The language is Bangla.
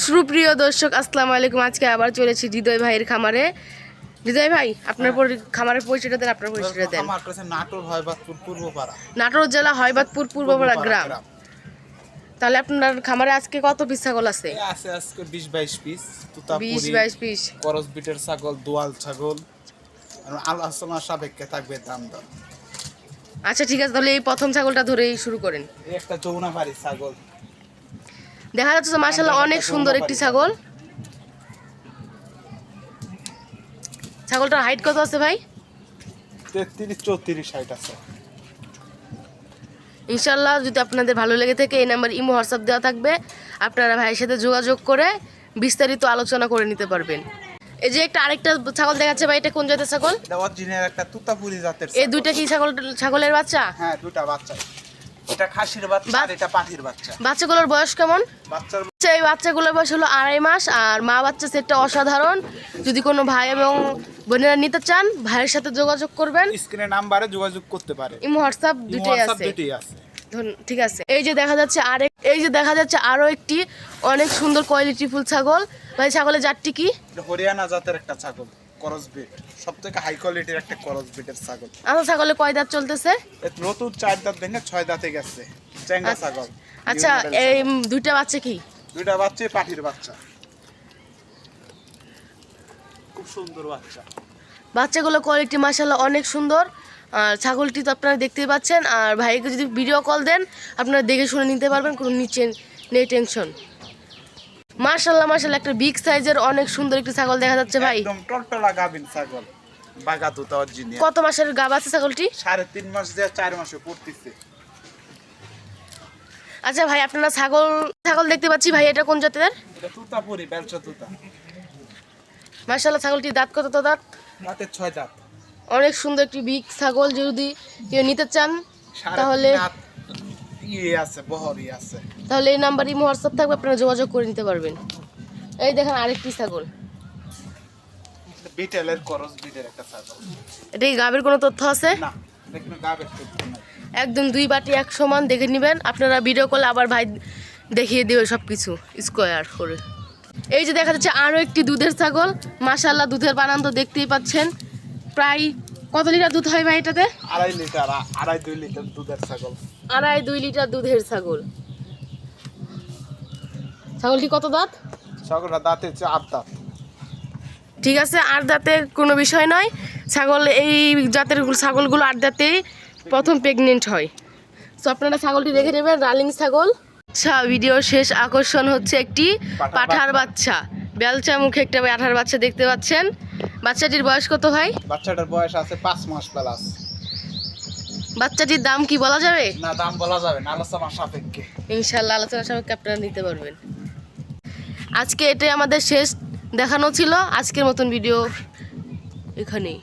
সুপ্রিয় দর্শক আসসালামু আলাইকুম। আজকে আবার চলেছি হৃদয় ভাইয়ের খামারে। হৃদয় ভাই, আপনার খামারের পরিচয়টা দেন। আপনার পরিচয়টা দেন। আমার কাছে নাটোর হয়বাদপুর পূর্বপাড়া, নাটোর জেলা হয়বাদপুর পূর্বপাড়া গ্রাম। তাহলে আপনার খামারে আজকে কত পিস ছাগল আছে? আছে আজকে 20-22 পিস তুতাপুরি 20-22 পিস করস বিটের ছাগল, দোয়াল ছাগল, আর আলোচনা সাপেক্ষে থাকবে দাম দর। আচ্ছা ঠিক আছে, তাহলে এই প্রথম ছাগলটা ধরেই শুরু করেন। এই একটা যৌনাপাড়ি ছাগল দেখা যাচ্ছে যে মাশাআল্লাহ অনেক সুন্দর একটি ছাগল। ছাগলটার হাইট কত আছে ভাই? 33-34 হাইট আছে। ইনশাআল্লাহ যদি আপনাদের ভালো লেগে থাকে এই নাম্বার ইমো হোয়াটসঅ্যাপ দেওয়া থাকবে, আপনারা ভাইয়ের সাথে যোগাযোগ করে বিস্তারিত আলোচনা করে নিতে পারবেন। এই যে একটা আরেকটা ছাগল দেখাচ্ছে ভাই, এটা কোন জাতের ছাগল? এটা অরিজিনাল একটা তুতাপুরি জাতের এই দুইটা কি ছাগলের বাচ্চা? হ্যাঁ, দুটো বাচ্চা। এটা খাসির বাচ্চা আর এটা পাঠির বাচ্চা। বাচ্চাগুলোর বয়স কেমন? বাচ্চার এই বাচ্চাগুলোর বয়স হলো 2.5 মাস। আর মা বাচ্চা সেটটা অসাধারণ। যদি কোনো ভাই এবং বোনেরা নিতে চান ভাইয়ের সাথে যোগাযোগ করবেন, স্ক্রিনে নাম্বারে যোগাযোগ করতে পারে। ইমো হোয়াটসঅ্যাপ দুটোই আছে। ঠিক আছে। এই যে দেখা যাচ্ছে আরো একটি অনেক সুন্দর কোয়ালিটি ফুল ছাগল। ভাই ছাগলের জাতটি কি? হরিয়ানা জাতের একটা ছাগল, করস বিট, সবথেকে হাই কোয়ালিটির একটা করস বিটের ছাগল। আমার ছাগলে কয় দাঁত চলতেছে? নতুন 4 দাঁত ভেঙে 6 দাঁতে গেছে, চেঙ্গা ছাগল। আচ্ছা, এই দুইটা বাচ্চা কি? দুইটা বাচ্চা পাঠির বাচ্চা, খুব সুন্দর বাচ্চা। বাচ্চাগুলো কোয়ালিটি মাশাআল্লাহ অনেক সুন্দর। আর ছাগলটি তো আপনারা দেখতেই পাচ্ছেন। আর ভাইকে যদি ভিডিও কল দেন আপনারা দেখে শুনে নিতে পারবেন, কোনো নিচে নেই টেনশন। মাশাআল্লাহ একটা বিগ সাইজের অনেক সুন্দর একটি ছাগল দেখা যাচ্ছে ভাই। একদম টলটলা গাবিন ছাগল, বাগা দুধ অরিজিনাল। কত মাসের গাব আছে ছাগলটি? 3.5 মাস দিয়ে 4 মাসে পড়তেছে। আচ্ছা ভাই, আপনারা ছাগল দেখতে পাচ্ছি ভাই, এটা কোন জাতের? এটা তুতাপুরি, বেলচা তুতা। মাশাআল্লাহ ছাগলটি দাঁত কত দাঁত? রাতে 6 দাঁত। অনেক সুন্দর একটি বিগ ছাগল। যদি কেউ নিতে চান তাহলে এই নাম্বার ইমো হোয়াটসঅ্যাপ থাকবে, আপনারা যোগাযোগ করে নিতে পারবেন। এই দেখেন আরেকটি ছাগল, বিটেলের করস বিটের একটা ছাগল। এটা কি গাবের কোনো তথ্য আছে? না, দেখুন গাবের তথ্য নাই। একদম 2 বাটি এক সমান দেখে নেবেন। আপনারা ভিডিও কলে আবার ভাই দেখিয়ে দেবে সব কিছু স্কোয়ার করে। এই যে দেখা যাচ্ছে আরও একটি দুধের ছাগল। মাশাআল্লাহ দুধের বানান তো দেখতেই পাচ্ছেন। প্রায় কত লিটার দুধ হয় ভাই এটাতে? 2.5 লিটার, 2.5 লিটার দুধের ছাগল। 2.5 লিটার দুধের ছাগল। ছাগলটি কত দাঁত? ছাগলটা দাঁতে 8 দাঁত। ঠিক আছে, 8 দাঁতের কোনো বিষয় নয়। এই জাতের ছাগলগুলো 8 দাঁতেই প্রথম প্রেগনেন্ট হয়। তো আপনারা ছাগলটি দেখে নেবেন, রানিং ছাগল। আচ্ছা, ভিডিও শেষ আকর্ষণ হচ্ছে একটি পাঠার বাচ্চা। বেলচা মুখে একটা পাঠার বাচ্চা দেখতে পাচ্ছেন। বাচ্চাটির বয়স কত ভাই? বাচ্চাটার বয়স আছে 5 মাস প্লাস। বাচ্চাটির দাম কি বলা যাবে? না, দাম বলা যাবে না, আলোচনা সাপেক্ষে। ইনশাআল্লাহ আলোচনা সাপেক্ষে আপনারা নিতে পারবেন। আজকে এটাই আমাদের শেষ দেখানো ছিল। আজকের মতন ভিডিও এখানেই।